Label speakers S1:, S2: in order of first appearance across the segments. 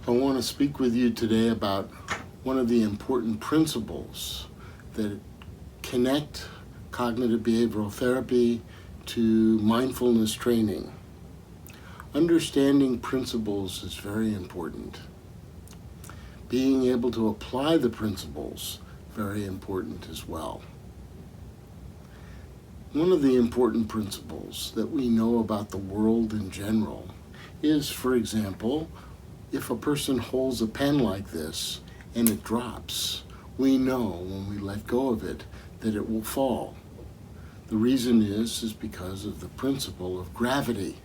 S1: I want to speak with you today about one of the important principles that connect cognitive behavioral therapy to mindfulness training. Understanding principles is very important. Being able to apply the principles, very important as well. One of the important principles that we know about the world in general is, for example, if a person holds a pen like this and it drops, we know when we let go of it that it will fall. The reason is because of the principle of gravity.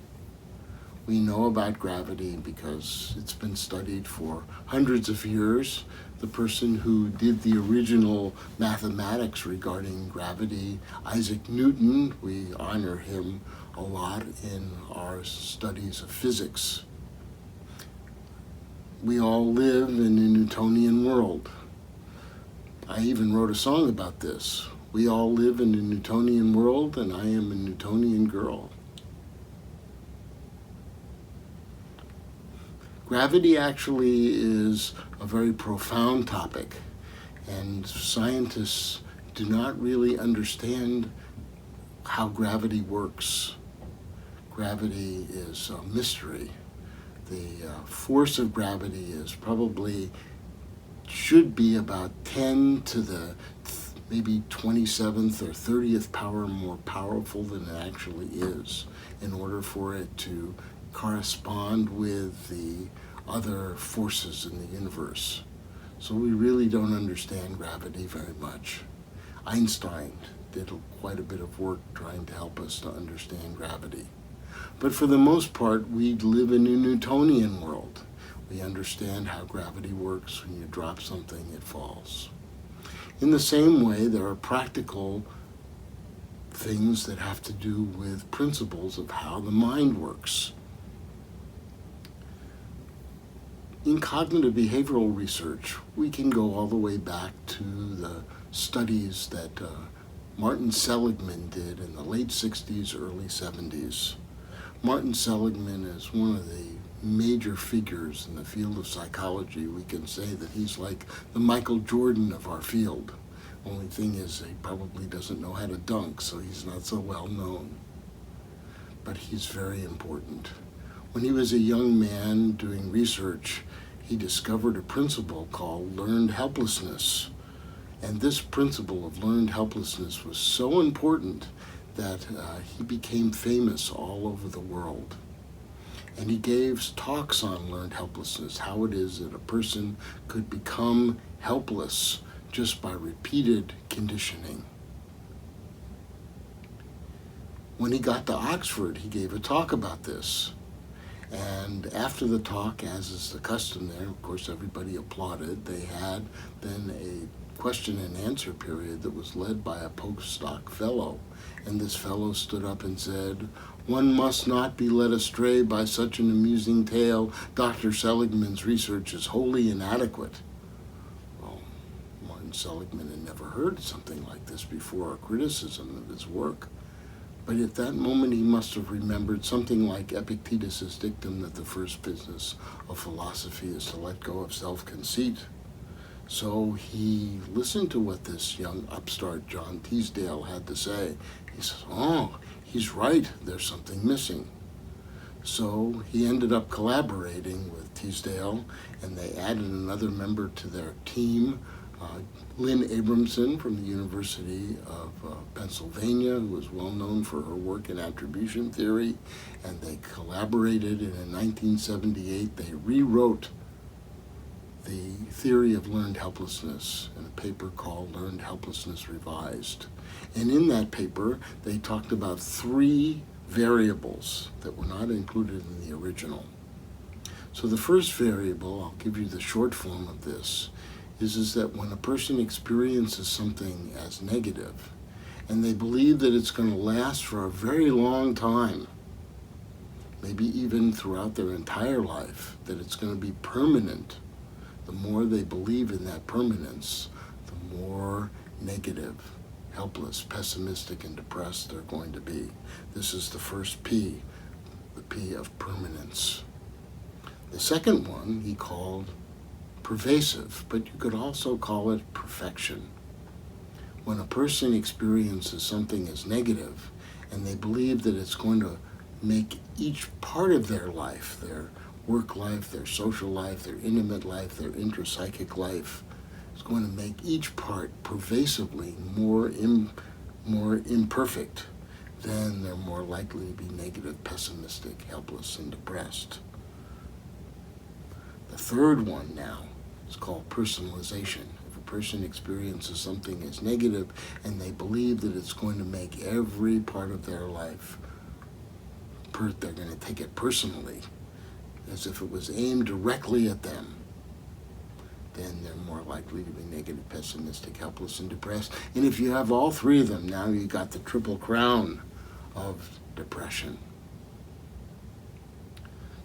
S1: We know about gravity because it's been studied for hundreds of years. The person who did the original mathematics regarding gravity, Isaac Newton, we honor him a lot in our studies of physics. We all live in a Newtonian world. I even wrote a song about this. We all live in a Newtonian world, and I am a Newtonian girl. Gravity actually is a very profound topic, and scientists do not really understand how gravity works. Gravity is a mystery. The force of gravity is should be about 10 to the maybe 27th or 30th power more powerful than it actually is in order for it to correspond with the other forces in the universe. So we really don't understand gravity very much. Einstein did quite a bit of work trying to help us to understand gravity. But for the most part, we live in a Newtonian world. We understand how gravity works. When you drop something, it falls. In the same way, there are practical things that have to do with principles of how the mind works. In cognitive behavioral research, we can go all the way back to the studies that Martin Seligman did in the late 60s, early 70s. Martin Seligman is one of the major figures in the field of psychology. We can say that he's like the Michael Jordan of our field. Only thing is, he probably doesn't know how to dunk, so he's not so well known. But he's very important. When he was a young man doing research, he discovered a principle called learned helplessness. And this principle of learned helplessness was so important that he became famous all over the world. And he gave talks on learned helplessness, how it is that a person could become helpless just by repeated conditioning. When he got to Oxford, he gave a talk about this. And after the talk, as is the custom there, of course everybody applauded, they had then a question and answer period that was led by a postdoc fellow. And this fellow stood up and said, "One must not be led astray by such an amusing tale. Dr. Seligman's research is wholly inadequate." Well, Martin Seligman had never heard something like this before, a criticism of his work. But at that moment, he must have remembered something like Epictetus's dictum that the first business of philosophy is to let go of self-conceit. So he listened to what this young upstart John Teasdale had to say. He says, "Oh, he's right, there's something missing." So he ended up collaborating with Teasdale, and they added another member to their team, Lynn Abramson from the University of Pennsylvania, who was well known for her work in attribution theory, and they collaborated, and in 1978 they rewrote the theory of learned helplessness in a paper called Learned Helplessness Revised. And in that paper, they talked about 3 variables that were not included in the original. So the first variable, I'll give you the short form of this, is that when a person experiences something as negative, and they believe that it's going to last for a very long time, maybe even throughout their entire life, that it's going to be permanent, the more they believe in that permanence, the more negative, helpless, pessimistic, and depressed they're going to be. This is the first P, the P of permanence. The second one he called pervasive, but you could also call it perfection. When a person experiences something as negative and they believe that it's going to make each part of their life, their work life, their social life, their intimate life, their intrapsychic life, is going to make each part pervasively more imperfect, then they're more likely to be negative, pessimistic, helpless, and depressed. The third one now is called personalization. If a person experiences something as negative and they believe that it's going to make every part of their life, they're going to take it personally, as if it was aimed directly at them, then they're more likely to be negative, pessimistic, helpless, and depressed. And if you have all three of them, now you got the triple crown of depression.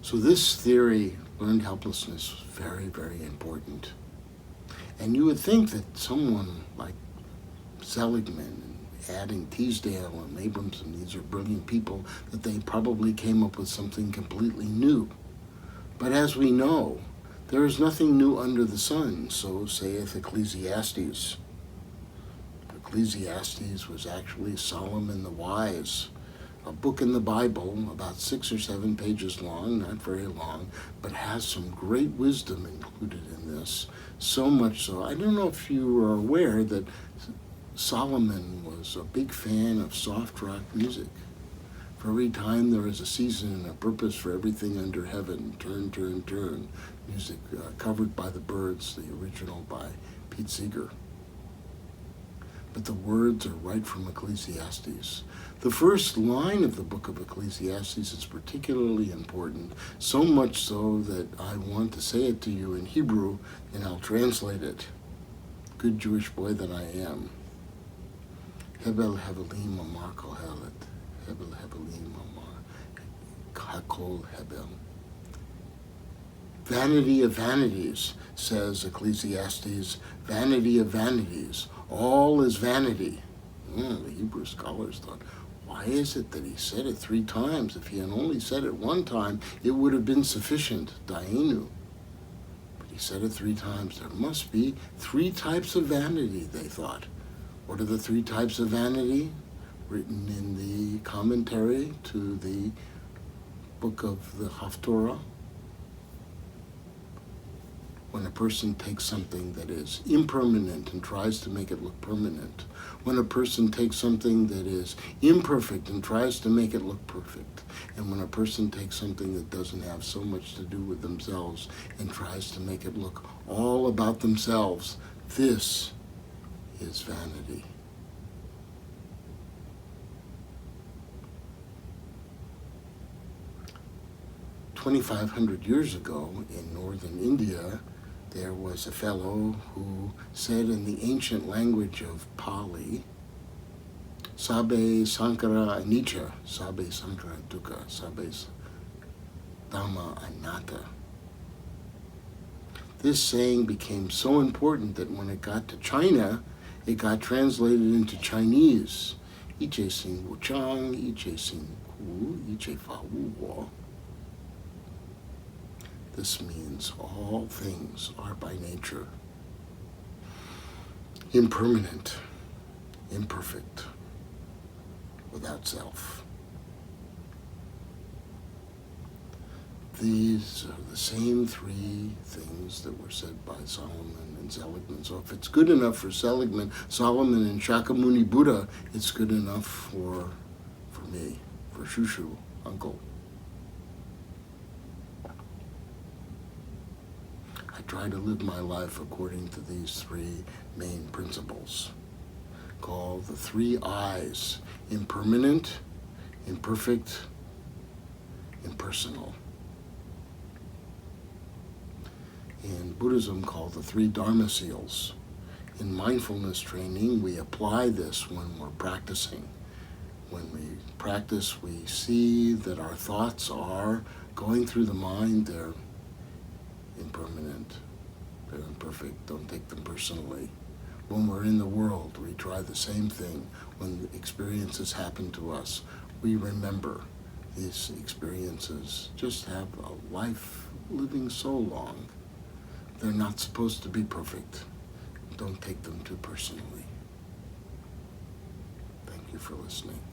S1: So this theory, learned helplessness, is very, very important. And you would think that someone like Seligman and adding Teasdale and Abramson, these are brilliant people, that they probably came up with something completely new. But as we know, there is nothing new under the sun, so saith Ecclesiastes. Ecclesiastes was actually Solomon the Wise, a book in the Bible about 6 or 7 pages long, not very long, but has some great wisdom included in this. So much so, I don't know if you are aware that Solomon was a big fan of soft rock music. For every time there is a season and a purpose for everything under heaven, turn, turn, turn. Music covered by the Byrds, the original by Pete Seeger. But the words are right from Ecclesiastes. The first line of the book of Ecclesiastes is particularly important, so much so that I want to say it to you in Hebrew, and I'll translate it. Good Jewish boy that I am. Hebel hebelim amar kohelet. Hebel hebelim amar hakol hebel. Vanity of vanities, says Ecclesiastes. Vanity of vanities. All is vanity. The Hebrew scholars thought, why is it that he said it 3 times? If he had only said it 1 time, it would have been sufficient, dainu. But he said it 3 times. There must be 3 types of vanity, they thought. What are the 3 types of vanity? Written in the commentary to the book of the Haftorah. When a person takes something that is impermanent and tries to make it look permanent. When a person takes something that is imperfect and tries to make it look perfect. And when a person takes something that doesn't have so much to do with themselves and tries to make it look all about themselves. This is vanity. "2,500 years ago in northern India, there was a fellow who said in the ancient language of Pali, Sabe Sankara Anicca, Sabe Sankara Dukkha, Sabe Dhamma Anatta. This saying became so important that when it got to China, it got translated into Chinese. Iche Sing Wu Chang, Iche Sing Wu, Iche Fa Wu Wo. This means all things are by nature impermanent, imperfect, without self. These are the same 3 things that were said by Solomon and Seligman. So if it's good enough for Seligman, Solomon, and Shakyamuni Buddha, it's good enough for me, for Shushu, uncle. I try to live my life according to these 3 main principles, called the 3 I's: impermanent, imperfect, impersonal. In Buddhism, called the 3 Dharma seals. In mindfulness training, we apply this when we're practicing. When we practice, we see that our thoughts are going through the mind. They're impermanent, they're imperfect, don't take them personally. When we're in the world, we try the same thing. When experiences happen to us, we remember these experiences just have a life living so long. They're not supposed to be perfect. Don't take them too personally. Thank you for listening.